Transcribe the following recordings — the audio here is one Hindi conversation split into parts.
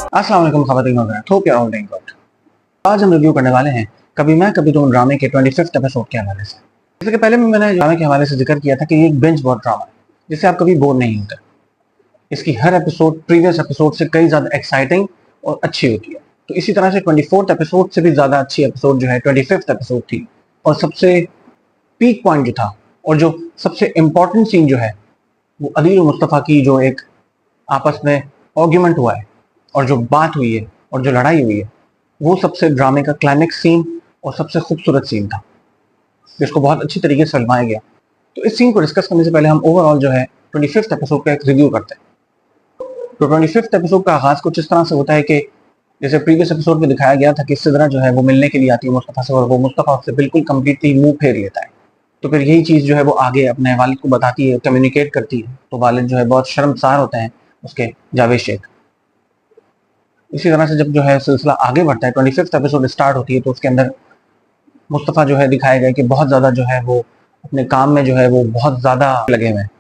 अस्सलाम वालेकुम ख़वातीन और hope you are all doing good. आज हम रिव्यू करने वाले हैं कभी मैं कभी तुम ड्रामे के 25th एपिसोड के हवाले से। इसके पहले भी मैंने ड्रामे के हवाले से जिक्र किया था कि ये एक बिंज वॉच ड्रामा है जिससे आप कभी बोर नहीं होते। इसकी हर एपिसोड प्रीवियस एपिसोड से कई ज्यादा एक्साइटिंग और अच्छी होती है। तो इसी तरह से 24th एपिसोड से भी ज्यादा अच्छी एपिसोड जो है 25th एपिसोड थी। और सबसे पीक पॉइंट जो था और जो सबसे इम्पोर्टेंट सीन जो है वो अदील और मुस्तफ़ा की जो एक आपस में आर्ग्यूमेंट हुआ है और जो बात हुई है और जो लड़ाई हुई है वो सबसे ड्रामे का क्लाइमेक्स सीन और सबसे खूबसूरत सीन था जिसको बहुत अच्छी तरीके से फिल्माया गया। तो इस सीन को डिस्कस करने से पहले हम ओवरऑल जो है 25th एपिसोड का एक रिव्यू करते हैं। तो 25th एपिसोड का आगाज कुछ इस तरह से होता है कि जैसे प्रीवियस एपिसोड में दिखाया गया था कि सिद्रा जो है वो मिलने के लिए आती है मुस्तफ़ा से और वो मुस्तफ़ा उससे बिल्कुल कम्प्लीटली मुंह फेर लेता है। तो फिर यही चीज़ जो है वो आगे अपने वालिद को बताती है, कम्युनिकेट करती है। तो वालिद जो है बहुत शर्मसार होते हैं उसके जावेद शेख। इसी तरह से जब जो है सिलसिला आगे बढ़ता है 25th एपिसोड स्टार्ट होती है तो उसके अंदर मुस्तफ़ा जो है दिखाया गया कि बहुत ज़्यादा जो है वो अपने काम में जो है वो बहुत ज़्यादा लगे हुए हैं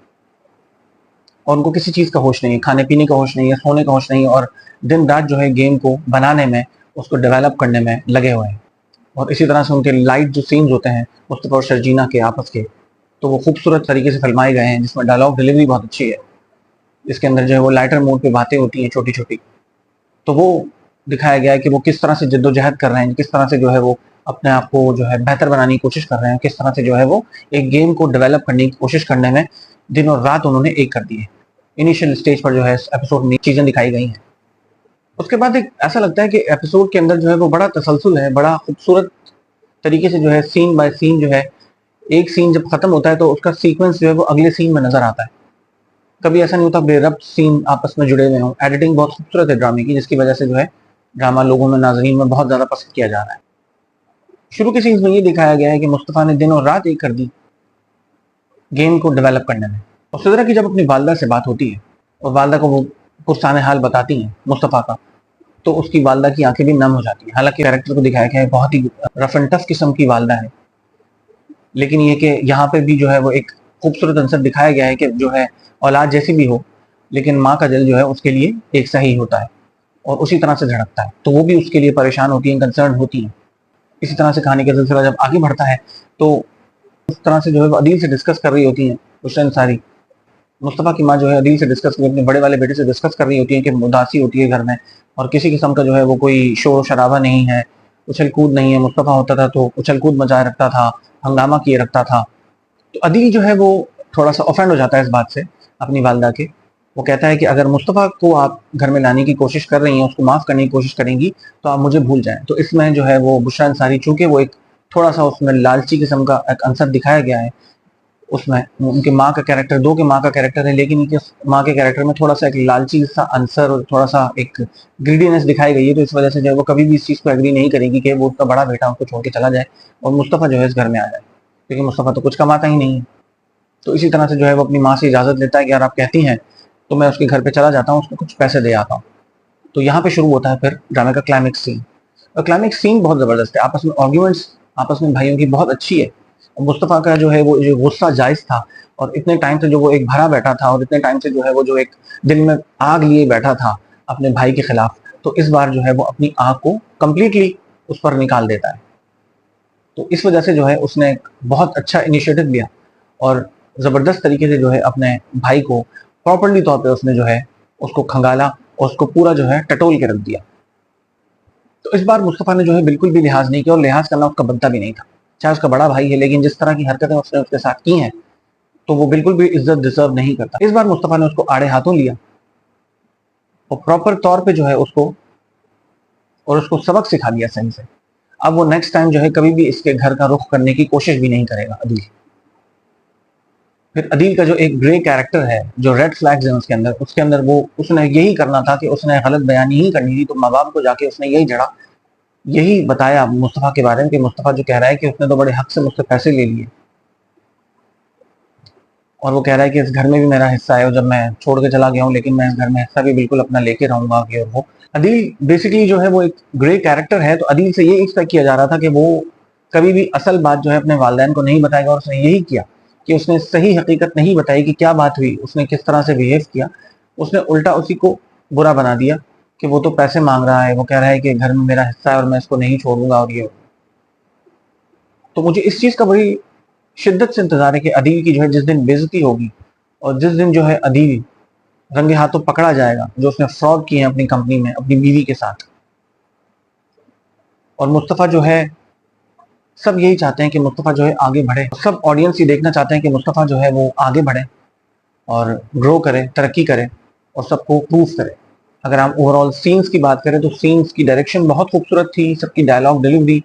और उनको किसी चीज़ का होश नहीं है, खाने पीने का होश नहीं है, सोने का होश नहीं है और दिन रात जो है गेम को बनाने में, उसको डेवलप करने में लगे हुए हैं। और इसी तरह से उनके लाइट जो सीन्स होते हैं मुस्तफ़ा और शर्जीना के आपस के, तो वो खूबसूरत तरीके से फिल्माए गए हैं जिसमें डायलॉग डिलीवरी बहुत अच्छी है। इसके अंदर जो है वो लाइटर मोड पे बातें होती हैं छोटी छोटी, तो वो दिखाया गया है कि वो किस तरह से जद्दोजहद कर रहे हैं, किस तरह से जो है वो अपने आप को जो है बेहतर बनाने की कोशिश कर रहे हैं, किस तरह से जो है वो एक गेम को डेवलप करने की कोशिश करने में दिन और रात उन्होंने एक कर दी है। इनिशियल स्टेज पर जो है एपिसोड में चीजें दिखाई गई हैं। उसके बाद एक ऐसा लगता है कि एपिसोड के अंदर जो है वो बड़ा तसलसल है, बड़ा खूबसूरत तरीके से जो है सीन बाय सीन जो है एक सीन जब खत्म होता है तो उसका सीक्वेंस जो है वो अगले सीन में नजर आता है। कभी ऐसा नहीं होता बेरब्त सीन आपस में जुड़े हुए हों। एडिटिंग बहुत खूबसूरत है ड्रामे की जिसकी वजह से जो है ड्रामा लोगों में, नाजरीन में बहुत ज्यादा पसंद किया जा रहा है। शुरू के सीन्स में ये दिखाया गया है कि मुस्तफ़ा ने दिन और रात एक कर दी गेम को डेवलप करने में। और सिद्रा की जब अपनी वालदा से बात होती है और वालदा को वो पुरसाने हाल बताती हैं मुस्तफ़ा का, तो उसकी वालदा की आंखें भी नम हो जाती हैं। हालांकि कैरेक्टर को दिखाया गया है बहुत ही रफ एंड टफ किस्म की वालदा है, लेकिन ये कि यहाँ पे भी जो है वो एक खूबसूरत अंसर दिखाया गया है कि जो है औलाद जैसी भी हो लेकिन माँ का दिल जो है उसके लिए एक सा ही होता है और उसी तरह से धड़कता है। तो वो भी उसके लिए परेशान होती हैं, कंसर्न होती हैं। इसी तरह से कहानी का सिलसिला जब आगे बढ़ता है तो उस तरह से जो है वो अदील से डिस्कस कर रही होती हैं बुशरा अंसारी। मुस्तफ़ा की माँ जो है अदील से डिस्कस कर, अपने बड़े वाले बेटे से डिस्कस कर रही होती है कि उदासी होती है घर में और किसी किस्म का जो है वो कोई शोर शराबा नहीं है, उछल कूद नहीं है। मुस्तफ़ा होता था तो उछल कूद मचाए रखता था, हंगामा किए रखता था। तो अदील जो है वो थोड़ा सा ऑफेंड हो जाता है इस बात से अपनी वालदा के। वो कहता है कि अगर मुस्तफ़ा को आप घर में लाने की कोशिश कर रही हैं, उसको माफ़ करने की कोशिश करेंगी तो आप मुझे भूल जाएं। तो इसमें जो है वो बुशरा अंसारी, चूंकि वो एक थोड़ा सा उसमें लालची किस्म का एक अंसर दिखाया गया है, उसमें उनके माँ का कैरेक्टर, दो के माँ का कैरेक्टर है लेकिन इनके माँ के कैरेक्टर में थोड़ा सा एक लालची सा आंसर और थोड़ा सा एक ग्रीडीनेस दिखाई गई है। तो इस वजह से जो है वो कभी भी इस चीज़ को एग्री नहीं करेगी कि वो उसका बड़ा बेटा उसको छोड़ के चला जाए और मुस्तफ़ा जो है इस घर में आ जाए, क्योंकि मुस्तफ़ा तो कुछ कमाता ही नहीं है। तो इसी तरह से जो है वो अपनी माँ से इजाज़त लेता है कि यार आप कहती हैं तो मैं उसके घर पे चला जाता हूँ, उसको कुछ पैसे दे आता हूँ। तो यहाँ पे शुरू होता है फिर ड्रामे का क्लाइमेक्स सीन। और क्लाइमेक्स सीन बहुत ज़बरदस्त है। आपस में आर्ग्यूमेंट्स आपस में भाइयों की बहुत अच्छी है। मुस्तफ़ा का जो है वो जो गुस्सा जायज़ था और इतने टाइम से जो वो एक भरा बैठा था और इतने टाइम से जो है वो जो एक दिल में आग लिए बैठा था अपने भाई के खिलाफ, तो इस बार जो है वो अपनी आग को कंप्लीटली उस पर निकाल देता है। तो इस वजह से जो है उसने एक बहुत अच्छा इनिशिएटिव लिया और ज़बरदस्त तरीके से जो है अपने भाई को प्रॉपरली तौर पे उसने जो है उसको खंगाला और उसको पूरा जो है टटोल के रख दिया। तो इस बार मुस्तफ़ा ने जो है बिल्कुल भी लिहाज नहीं किया और लिहाज करना उसका बनता भी नहीं था। चाहे उसका बड़ा भाई है लेकिन जिस तरह की हरकतें उसने उसके साथ की हैं तो वो बिल्कुल भी इज्जत डिजर्व नहीं करता। इस बार मुस्तफ़ा ने उसको आड़े हाथों लिया और प्रॉपर तौर पे जो है उसको और उसको सबक सिखा दिया सही से। अब वो नेक्स्ट टाइम जो है कभी भी इसके घर का रुख करने की कोशिश भी नहीं करेगा अदील। फिर अदील का जो एक ग्रे कैरेक्टर है, जो रेड फ्लैग्स हैं उसके अंदर वो उसने यही करना था कि उसने गलत बयानी ही करनी थी। तो माँ बाप को जाके उसने यही जड़ा, यही बताया मुस्तफ़ा के बारे में कि मुस्तफ़ा जो कह रहा है कि उसने तो बड़े हक से मुझसे पैसे ले लिए और वो कह रहा है कि इस घर में भी मेरा हिस्सा है और जब मैं छोड़ के चला गया हूँ लेकिन मैं इस घर में हिस्सा भी बिल्कुल अपना लेके रहूंगा आगे। और वो अदील बेसिकली जो है वो एक ग्रे कैरेक्टर है। तो अदील से ये एक्सपेक्ट किया जा रहा था कि वो कभी भी असल बात जो है अपने वालिदैन को नहीं बताएगा और उसने यही किया कि उसने सही हकीकत नहीं बताई कि क्या बात हुई, उसने किस तरह से बिहेव किया। उसने उल्टा उसी को बुरा बना दिया कि वो तो पैसे मांग रहा है, वो कह रहा है कि घर में मेरा हिस्सा है और मैं इसको नहीं छोड़ूंगा और ये। तो मुझे इस चीज का बड़ी शिद्दत से इंतजार है कि अदील की जो है जिस दिन बेइज्जती होगी और जिस दिन जो है अदील रंगे हाथों पकड़ा जाएगा जो उसने फ्रॉड किए हैं अपनी कंपनी में अपनी बीवी के साथ, और मुस्तफ़ा जो है, सब यही चाहते हैं कि मुस्तफ़ा जो है आगे बढ़े, सब ऑडियंस ये देखना चाहते हैं कि मुस्तफ़ा जो है वो आगे बढ़े और ग्रो करे, तरक्की करे और सबको प्रूफ करे। अगर हम ओवरऑल सीन्स की बात करें तो सीन्स की डायरेक्शन बहुत खूबसूरत थी, सबकी डायलॉग डिलीवरी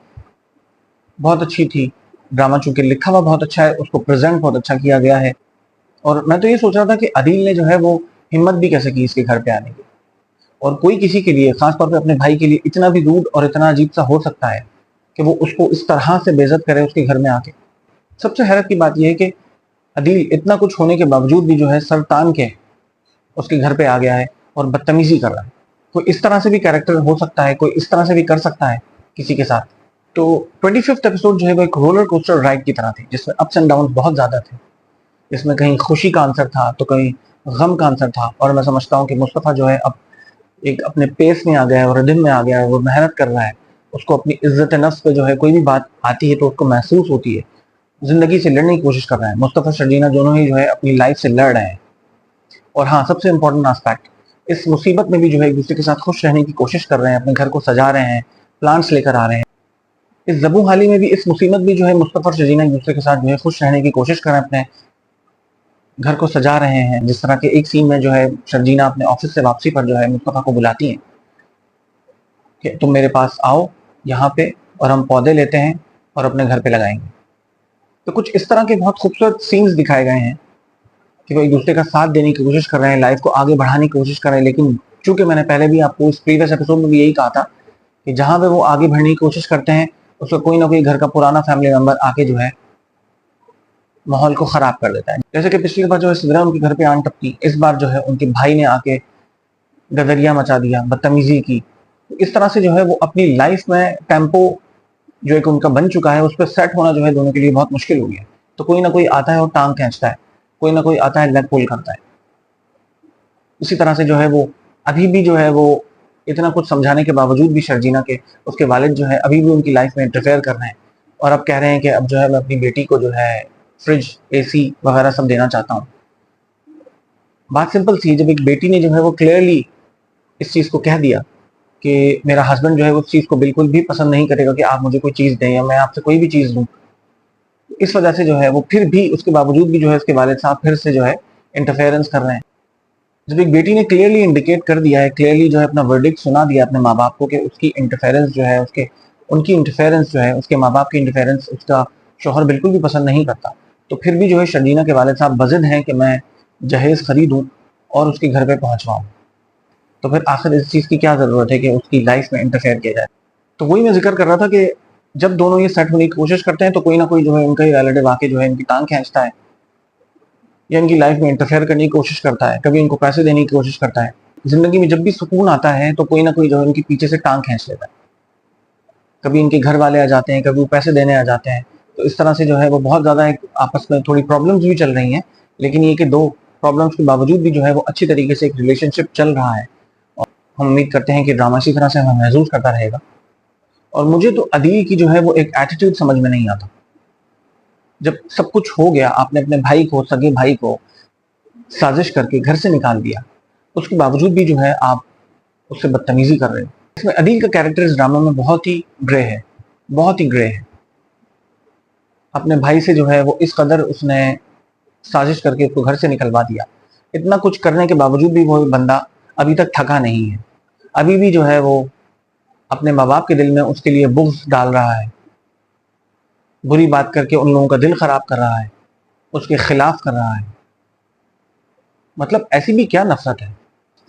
बहुत अच्छी थी, ड्रामा चूंकि लिखा हुआ बहुत अच्छा है, उसको प्रेजेंट बहुत अच्छा किया गया है। और मैं तो ये सोच रहा था कि अदील ने जो है वो हिम्मत भी कैसे की इसके घर पे आने की, और कोई किसी के लिए, खासतौर पे अपने भाई के लिए इतना भी रूड और इतना अजीब सा हो सकता है कि वो उसको इस तरह से बेइज्जत करे उसके घर में आके। सबसे हैरत की बात यह है कि अदील इतना कुछ होने के बावजूद भी जो है सर तान के उसके घर पे आ गया है और बदतमीजी कर रहा है। कोई इस तरह से भी कैरेक्टर हो सकता है, कोई इस तरह से भी कर सकता है किसी के साथ। तो 25th एपिसोड जो है वो एक रोलर कोस्टर राइड की तरह थी जिसमें अप्स एंड डाउन बहुत ज्यादा थे। इसमें कहीं खुशी का आंसर था तो कहीं गम का आंसर था, और मैं समझता हूँ कि मुस्तफ़ा जो है अब एक अपने पेस में आ गया है और रिदम में आ गया है, वो मेहनत कर रहा है, उसको अपनी इज्जत नफ्स पे जो है कोई भी बात आती है तो उसको महसूस होती है, जिंदगी से लड़ने की कोशिश कर रहा है। मुस्तफ़ा शर्जीना दोनों ही जो है अपनी लाइफ से लड़ रहे हैं। और हाँ, सबसे इंपॉर्टेंट एस्पेक्ट, इस मुसीबत में भी जो है एक दूसरे के साथ खुश रहने की कोशिश कर रहे हैं, अपने घर को सजा रहे हैं, प्लांट्स लेकर आ रहे हैं। इस जबू हाली में भी, इस मुसीबत में जो है मुस्तफ़ा और शर्जीना एक दूसरे के साथ जो है खुश रहने की कोशिश कर रहे हैं, अपने घर को सजा रहे हैं। जिस तरह के एक सीन में जो है शर्जीना अपने ऑफिस से वापसी पर जो है मुस्तफ़ा को बुलाती हैं कि तुम मेरे पास आओ यहाँ पे और हम पौधे लेते हैं और अपने घर पे लगाएंगे। तो कुछ इस तरह के बहुत खूबसूरत सीन्स दिखाए गए हैं कि वो एक दूसरे का साथ देने की कोशिश कर रहे हैं, लाइफ को आगे बढ़ाने की कोशिश कर रहे हैं। लेकिन चूंकि मैंने पहले भी आपको इस प्रीवियस एपिसोड में भी यही कहा था कि जहां पे वो आगे बढ़ने की कोशिश करते हैं उसका कोई ना कोई घर का पुराना फैमिली मेंबर आके जो है माहौल को खराब कर देता है। जैसे कि पिछली बार जो है सिद्रा उनके घर पे आन टपकी, इस बार जो है उनके भाई ने आके गदरिया मचा दिया, बदतमीजी की। इस तरह से जो है वो अपनी लाइफ में टेम्पो जो एक उनका बन चुका है उस पर सेट होना जो है दोनों के लिए बहुत मुश्किल हो गया। तो कोई ना कोई आता है और टांग खींचता है, कोई ना कोई आता है लेग पुल करता है। इसी तरह से जो है वो अभी भी जो है वो इतना कुछ समझाने के बावजूद भी शर्जीना के उसके वालिद जो है अभी भी उनकी लाइफ में इंटरफेयर कर रहे हैं, और अब कह रहे हैं कि अब जो है मैं अपनी बेटी को जो है फ्रिज, एसी वगैरह सब देना चाहता हूँ। बात सिंपल सी, जब एक बेटी ने जो है वो क्लियरली इस चीज को कह दिया कि मेरा हस्बैंड जो है उस चीज को बिल्कुल भी पसंद नहीं करेगा कि आप मुझे कोई चीज दें या मैं आपसे कोई भी चीज लूं, इस वजह से जो है वो फिर भी उसके बावजूद भी जो है उसके वालिद साहब फिर से जो है इंटरफेरेंस कर रहे हैं। जब एक बेटी ने क्लियरली इंडिकेट कर दिया है, क्लियरली जो है अपना वर्डिक्ट सुना दिया अपने माँ बाप को कि उसकी इंटरफेरेंस जो है उसके उनकी इंटरफेरेंस जो है उसके माँ बाप की इंटरफेरेंस उसका शोहर बिल्कुल भी पसंद नहीं करता, तो फिर भी जो है शर्जीना के वालिद साहब बजिद हैं कि मैं जहेज खरीदूं और उसके घर पे पहुंचवाऊं। तो फिर आखिर इस चीज की क्या जरूरत है कि उसकी लाइफ में इंटरफेयर किया जाए। तो वही मैं जिक्र कर रहा था कि जब दोनों ये सेट होने की कोशिश करते हैं तो कोई ना कोई जो है उनका ही रिलेटिव आके जो है इनकी टांग खींचता है या इनकी लाइफ में इंटरफेयर करने की कोशिश करता है, कभी इनको पैसे देने की कोशिश करता है। जिंदगी में जब भी सुकून आता है तो कोई ना कोई जो है उनके पीछे से टांग खींच लेता है। कभी इनके घर वाले आ जाते हैं, कभी वो पैसे देने आ जाते हैं। तो इस तरह से जो है वो बहुत ज्यादा एक आपस में थोड़ी प्रॉब्लम्स भी चल रही हैं, लेकिन ये कि दो प्रॉब्लम्स के बावजूद भी जो है वो अच्छी तरीके से एक रिलेशनशिप चल रहा है। और हम उम्मीद करते हैं कि ड्रामा इसी तरह से हमें महसूस करता रहेगा। और मुझे तो अदील की जो है वो एक एटीट्यूड समझ में नहीं आता। जब सब कुछ हो गया, आपने अपने भाई को, सगे भाई को साजिश करके घर से निकाल दिया, उसके बावजूद भी जो है आप उससे बदतमीजी कर रहे हो। इसमें अदील का कैरेक्टर इस ड्रामा में बहुत ही ग्रे है, बहुत ही ग्रे है। अपने भाई से जो है वो इस कदर उसने साजिश करके उसको घर से निकलवा दिया। इतना कुछ करने के बावजूद भी वो बंदा अभी तक थका नहीं है, अभी भी जो है वो अपने माँ बाप के दिल में उसके लिए बुग़्ज़ डाल रहा है, बुरी बात करके उन लोगों का दिल खराब कर रहा है, उसके खिलाफ कर रहा है। मतलब ऐसी भी क्या नफरत है,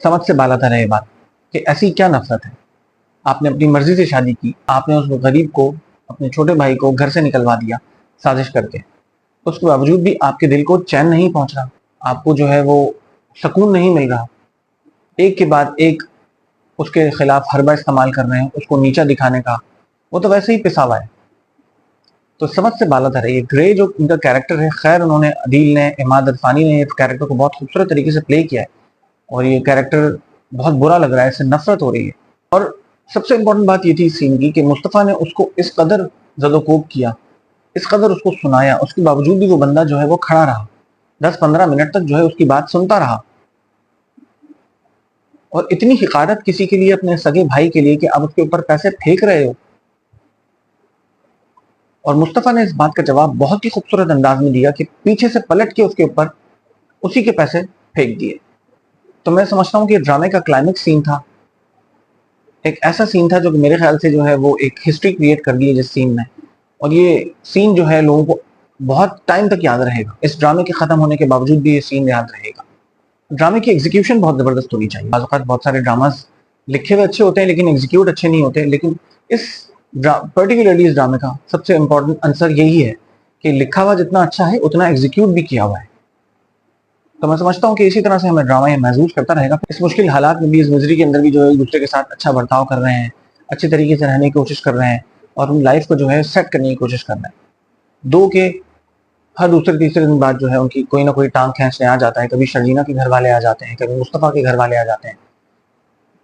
समझ से बाला है ये बात कि ऐसी क्या नफरत है। आपने अपनी मर्जी से शादी की, आपने उस गरीब को, अपने छोटे भाई को घर से निकलवा दिया साजिश करके, उसके बावजूद भी आपके दिल को चैन नहीं पहुंच रहा, आपको जो है वो सुकून नहीं मिल रहा। एक के बाद एक उसके खिलाफ हरबा इस्तेमाल कर रहे हैं उसको नीचा दिखाने का, वो तो वैसे ही पिसा हुआ है। तो समझ से बाला है ये ग्रे जो इनका कैरेक्टर है। खैर उन्होंने, अदील ने, इमाद अरफानी ने इस कैरेक्टर को बहुत खूबसूरत तरीके से प्ले किया है, और ये कैरेक्टर बहुत बुरा लग रहा है, इससे नफरत हो रही है। और सबसे इंपॉर्टेंट बात ये थी इस सीन की कि मुस्तफ़ा ने उसको इस कदर ज़दोकोब किया, इस कदर उसको सुनाया, उसके बावजूद भी वो बंदा जो है वो खड़ा रहा, 10-15 मिनट तक जो है उसकी बात सुनता रहा। और इतनी हिकारत किसी के लिए, अपने सगे भाई के लिए, कि आप उसके ऊपर पैसे फेंक रहे हो। और मुस्तफ़ा ने इस बात का जवाब बहुत ही खूबसूरत अंदाज में दिया कि पीछे से पलट के उसके ऊपर उसी के पैसे फेंक दिए। तो मैं समझता हूँ कि ड्रामे का क्लाइमेक्स सीन था, एक ऐसा सीन था जो कि मेरे ख्याल से जो है वो एक हिस्ट्री क्रिएट कर दी है जिस सीन में। और ये सीन जो है लोगों को बहुत टाइम तक याद रहेगा। इस ड्रामे के खत्म होने के बावजूद भी ये सीन याद रहेगा। ड्रामे की एग्जीक्यूशन बहुत जबरदस्त होनी चाहिए। बाज़ औक़ात बहुत सारे ड्रामास लिखे हुए अच्छे होते हैं लेकिन एग्जीक्यूट अच्छे नहीं होते। लेकिन इस पर्टिकुलरली इस ड्रामे का सबसे इंपॉर्टेंट आंसर यही है कि लिखा हुआ जितना अच्छा है उतना एग्जीक्यूट भी किया हुआ है। तो मैं समझता हूँ कि इसी तरह से हमें ड्रामा ये महसूस करता रहेगा। इस मुश्किल हालात में भी, इस मिजरी के अंदर भी जो है एक दूसरे के साथ अच्छा बर्ताव कर रहे हैं, अच्छे तरीके से रहने की कोशिश कर रहे हैं और उन लाइफ को जो है सेट करने की कोशिश कर रहे हैं। दो के हर दूसरे तीसरे दिन बाद जो है उनकी कोई ना कोई टांग खींचने आ जाता है। कभी शर्जीना के घर वाले आ जाते हैं, कभी मुस्तफ़ा के घर वाले आ जाते हैं।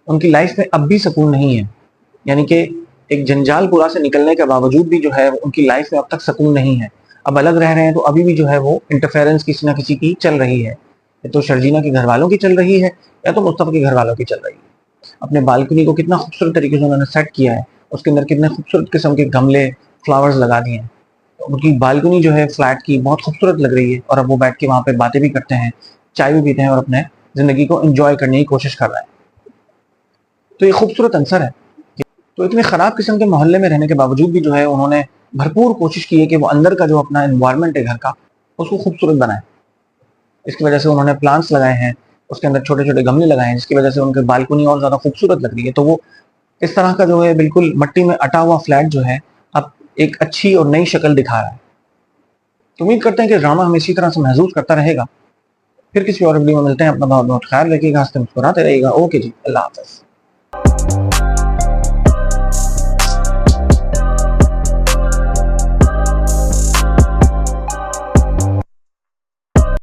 उनकी लाइफ में अब भी सुकून नहीं है, यानी कि एक जंजाल पूरा से निकलने के बावजूद भी जो है उनकी लाइफ में अब तक सुकून नहीं है। अब अलग रह रहे हैं तो अभी भी जो है वो इंटरफेरेंस किसी ना किसी की चल रही है। या तो शर्जीना के घर वालों की चल रही है या तो मुस्तफ़ा के घर वालों की चल रही है। अपने बालकनी को कितना खूबसूरत तरीके से उन्होंने सेट किया है, उसके अंदर कितने खूबसूरत किस्म के गमले, फ्लावर्स लगा दिए हैं। उनकी बालकनी जो है फ्लैट की बहुत खूबसूरत लग रही है और अब वो बैठ के वहाँ पे बातें भी करते हैं, चाय भी पीते हैं और अपने ज़िंदगी को एंजॉय करने की कोशिश कर रहे हैं। तो ये खूबसूरत आंसर है। तो इतने ख़राब किस्म के मोहल्ले में रहने के बावजूद भी जो है उन्होंने भरपूर कोशिश की है कि वो अंदर का जो अपना एनवायरनमेंट है घर का, उसको खूबसूरत बनाएँ। इसकी वजह से उन्होंने प्लांट्स लगाए हैं, उसके अंदर छोटे-छोटे गमले लगाए हैं, जिसकी वजह से उनकी बालकनी और ज़्यादा खूबसूरत लग रही है। तो वो इस तरह का जो है बिल्कुल मिट्टी में अटा हुआ फ्लैट जो है, अब एक अच्छी और नई शक्ल दिखा रहा है। तो उम्मीद करते हैं कि ड्रामा हमें इसी तरह से महसूस करता रहेगा। फिर किसी और वीडियो में मिलते हैं। अपना बहुत-बहुत ख्याल रखिएगा, हँसते मुस्कुराते रहिएगा। ओके जी, अल्लाह हाफ़िज़।